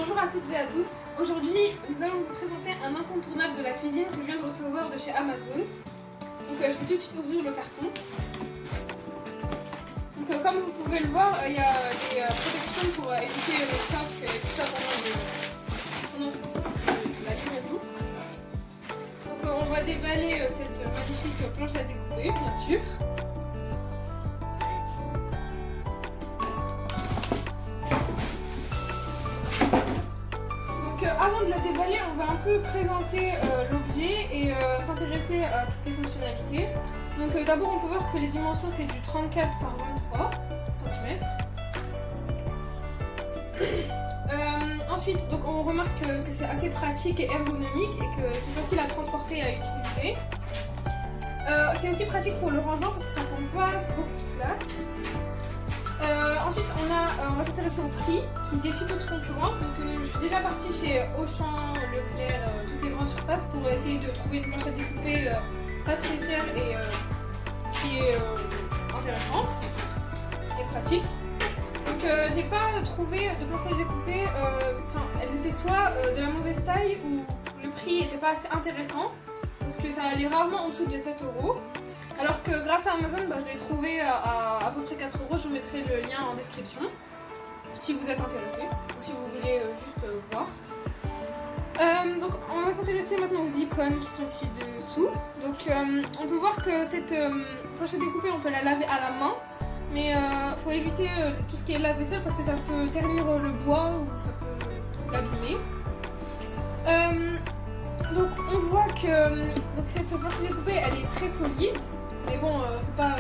Bonjour à toutes et à tous. Aujourd'hui, nous allons vous présenter un incontournable de la cuisine que je viens de recevoir de chez Amazon. Donc je vais tout de suite ouvrir le carton. Donc comme vous pouvez le voir, il y a des protections pour éviter les chocs et tout ça pendant la livraison. Donc on va déballer cette magnifique planche à découper, bien sûr. Avant de la déballer, on va un peu présenter l'objet et s'intéresser à toutes les fonctionnalités. Donc d'abord on peut voir que les dimensions c'est du 34 par 23 cm. Ensuite donc on remarque que c'est assez pratique et ergonomique et que c'est facile à transporter et à utiliser. C'est aussi pratique pour le rangement parce que ça ne prend pas beaucoup de place. Ensuite, on va s'intéresser au prix qui défie toute concurrence. Donc, je suis déjà partie chez Auchan, Leclerc, toutes les grandes surfaces pour essayer de trouver une planche à découper pas très chère et qui est intéressante et pratique. Donc, j'ai pas trouvé de planche à découper. Elles étaient soit de la mauvaise taille ou le prix n'était pas assez intéressant parce que ça allait rarement en dessous de 7 €. Alors que grâce à Amazon, je l'ai trouvé à peu près 4 €. Je vous mettrai le lien en description si vous êtes intéressé ou si vous voulez juste voir. Donc on va s'intéresser maintenant aux icônes qui sont ci-dessous. Donc on peut voir que cette planche à découper, on peut la laver à la main. Mais faut éviter tout ce qui est lave-vaisselle parce que ça peut ternir le bois ou ça peut l'abîmer. Donc on voit que cette planche à découper, elle est très solide. Mais bon, faut pas.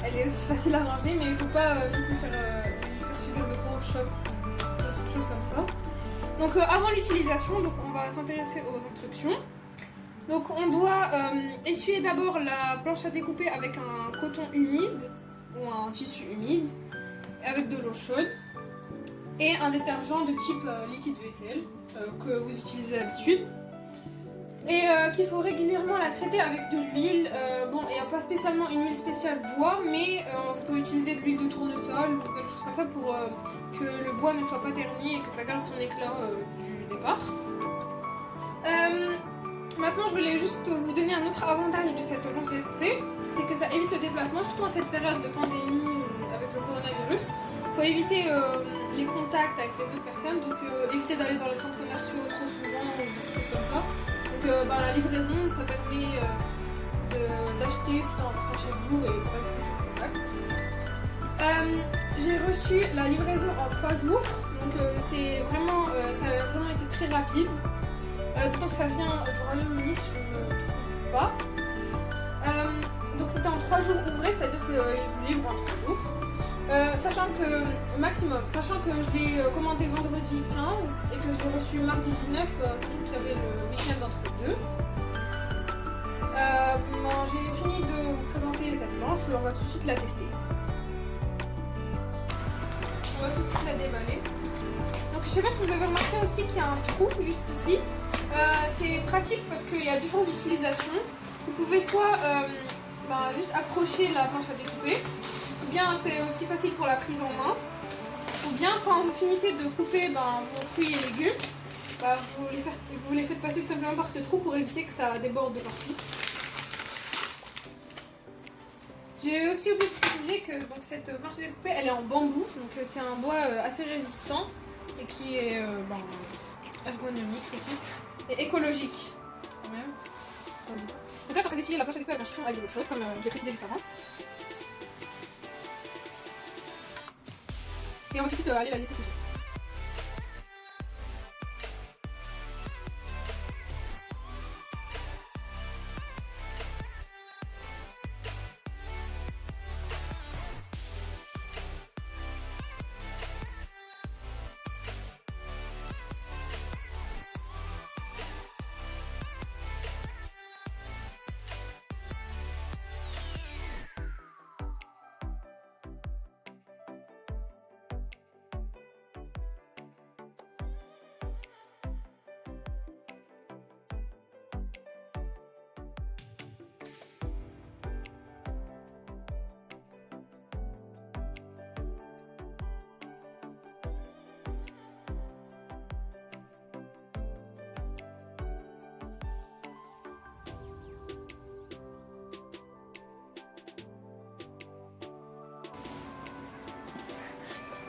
Elle est aussi facile à ranger, mais il faut pas non plus lui faire subir de gros chocs ou d'autres choses comme ça. Donc avant l'utilisation, on va s'intéresser aux instructions. Donc on doit essuyer d'abord la planche à découper avec un coton humide ou un tissu humide avec de l'eau chaude et un détergent de type liquide vaisselle que vous utilisez d'habitude. Et qu'il faut régulièrement la traiter avec de l'huile. Bon, il n'y a pas spécialement une huile spéciale bois, mais vous pouvez utiliser de l'huile de tournesol ou quelque chose comme ça pour que le bois ne soit pas terni et que ça garde son éclat du départ. Maintenant, je voulais juste vous donner un autre avantage de cette planche découpée, c'est que ça évite le déplacement, surtout en cette période de pandémie avec le coronavirus. Il faut éviter les contacts avec les autres personnes, donc éviter d'aller dans les centres commerciaux trop souvent ou des choses comme ça. Donc la livraison, ça permet d'acheter tout en restant chez vous et pour éviter tout contact. J'ai reçu la livraison en 3 jours, donc ça a vraiment été très rapide. D'autant que ça vient du Royaume-Uni si je ne me trompe pas. Donc c'était en 3 jours ouvrés, c'est-à-dire qu'ils vous livrent en 3 jours. Sachant que je l'ai commandé vendredi 15 et que je l'ai reçu mardi 19, sachant qu'il y avait le week-end entre deux. J'ai fini de vous présenter cette planche, on va tout de suite la tester. On va tout de suite la déballer. Donc je sais pas si vous avez remarqué aussi qu'il y a un trou juste ici. C'est pratique parce qu'il y a différentes utilisations. Vous pouvez soit juste accrocher la planche à découper, ou bien c'est aussi facile pour la prise en main, ou bien quand vous finissez de couper vos fruits et légumes, vous les faites passer tout simplement par ce trou pour éviter que ça déborde de partout. J'ai aussi oublié de préciser que cette planche à découper elle est en bambou, donc c'est un bois assez résistant et qui est ergonomique aussi et écologique quand même. Donc là je suis en train d'essuyer la planche à découper avec un chiffon avec de l'eau chaude comme j'ai précisé juste avant. Et on va tout de suite aller la laisser sécher.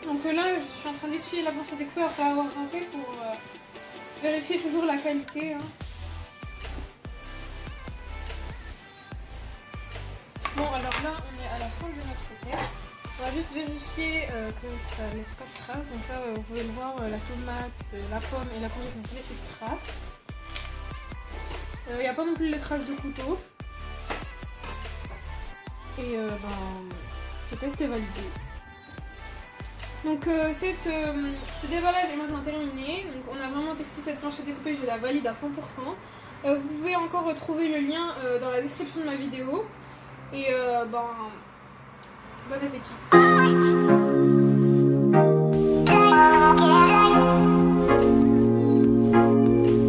Donc là, je suis en train d'essuyer la planche à découper après avoir rincé pour vérifier toujours la qualité. Hein. Bon, alors là, on est à la fin de notre requête. On va juste vérifier que ça ne laisse pas de traces. Donc là, vous pouvez le voir, la tomate, la pomme et la courgette n'ont pas laissé de traces. Il n'y a pas non plus les traces de couteau. Et ce test est validé. Donc ce déballage est maintenant terminé. Donc on a vraiment testé cette planche à découper, je la valide à 100%. Vous pouvez encore retrouver le lien dans la description de ma vidéo. Et bon appétit.